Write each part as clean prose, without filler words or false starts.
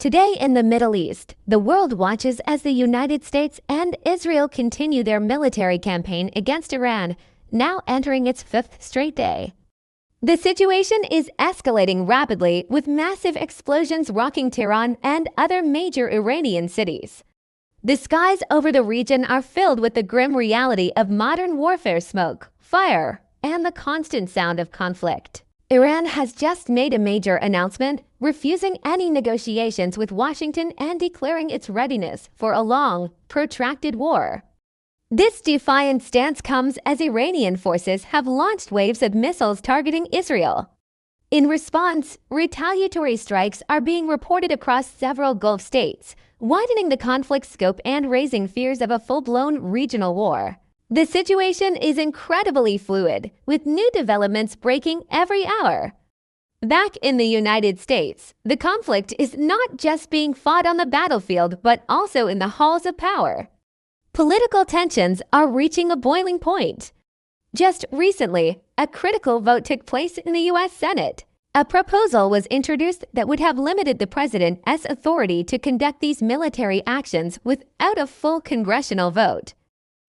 Today in the Middle East, the world watches as the United States and Israel continue their military campaign against Iran, now entering its fifth straight day. The situation is escalating rapidly, with massive explosions rocking Tehran and other major Iranian cities. The skies over the region are filled with the grim reality of modern warfare: smoke, fire, and the constant sound of conflict. Iran has just made a major announcement, refusing any negotiations with Washington and declaring its readiness for a long, protracted war. This defiant stance comes as Iranian forces have launched waves of missiles targeting Israel. In response, retaliatory strikes are being reported across several Gulf states, widening the conflict scope and raising fears of a full-blown regional war. The situation is incredibly fluid, with new developments breaking every hour. Back in the United States, the conflict is not just being fought on the battlefield but also in the halls of power. Political tensions are reaching a boiling point. Just recently, a critical vote took place in the U.S. Senate. A proposal was introduced that would have limited the president's authority to conduct these military actions without a full congressional vote.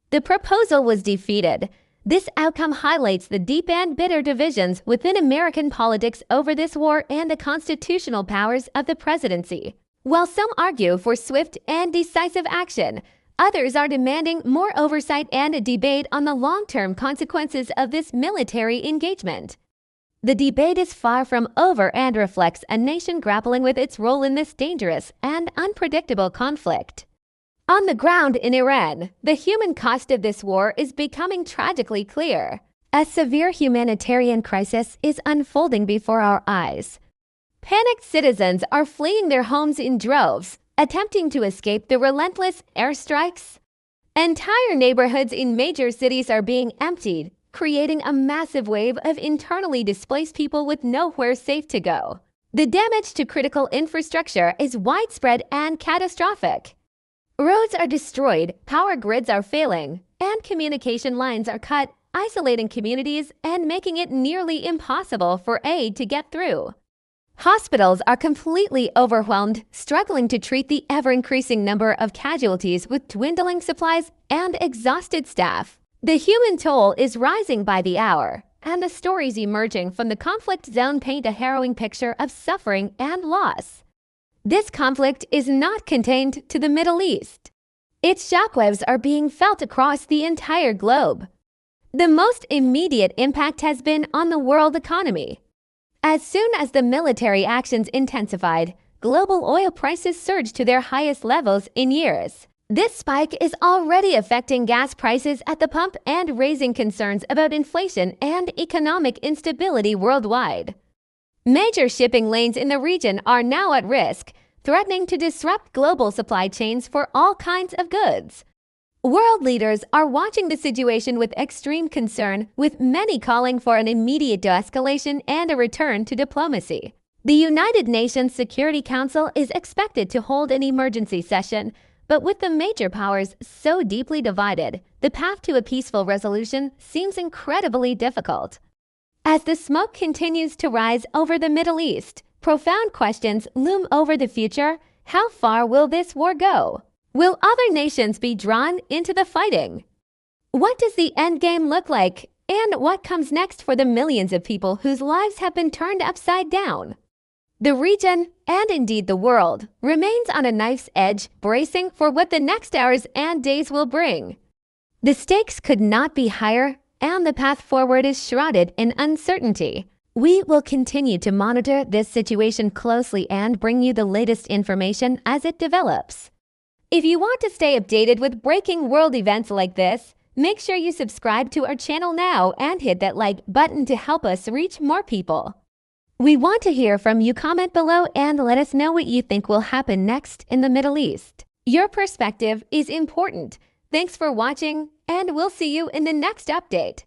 The proposal was defeated. This outcome highlights the deep and bitter divisions within American politics over this war and the constitutional powers of the presidency. While some argue for swift and decisive action, others are demanding more oversight and a debate on the long-term consequences of this military engagement. The debate is far from over and reflects a nation grappling with its role in this dangerous and unpredictable conflict. On the ground in Iran, the human cost of this war is becoming tragically clear. A severe humanitarian crisis is unfolding before our eyes. Panicked citizens are fleeing their homes in droves, attempting to escape the relentless airstrikes. Entire neighborhoods in major cities are being emptied, creating a massive wave of internally displaced people with nowhere safe to go. The damage to critical infrastructure is widespread and catastrophic. Roads are destroyed, power grids are failing, and communication lines are cut, isolating communities and making it nearly impossible for aid to get through. Hospitals are completely overwhelmed, struggling to treat the ever-increasing number of casualties with dwindling supplies and exhausted staff. The human toll is rising by the hour, and the stories emerging from the conflict zone paint a harrowing picture of suffering and loss. This conflict is not contained to the Middle East. Its shockwaves are being felt across the entire globe. The most immediate impact has been on the world economy. As soon as the military actions intensified, global oil prices surged to their highest levels in years. This spike is already affecting gas prices at the pump and raising concerns about inflation and economic instability worldwide. Major shipping lanes in the region are now at risk, threatening to disrupt global supply chains for all kinds of goods. World leaders are watching the situation with extreme concern, with many calling for an immediate de-escalation and a return to diplomacy. The United Nations Security Council is expected to hold an emergency session, but with the major powers so deeply divided, the path to a peaceful resolution seems incredibly difficult. As the smoke continues to rise over the Middle East, profound questions loom over the future. How far will this war go? Will other nations be drawn into the fighting? What does the endgame look like, and what comes next for the millions of people whose lives have been turned upside down? The region, and indeed the world, remains on a knife's edge, bracing for what the next hours and days will bring. The stakes could not be higher, and the path forward is shrouded in uncertainty. We will continue to monitor this situation closely and bring you the latest information as it develops. If you want to stay updated with breaking world events like this, make sure you subscribe to our channel now and hit that like button to help us reach more people. We want to hear from you. Comment below and let us know what you think will happen next in the Middle East. Your perspective is important. Thanks for watching, and we'll see you in the next update.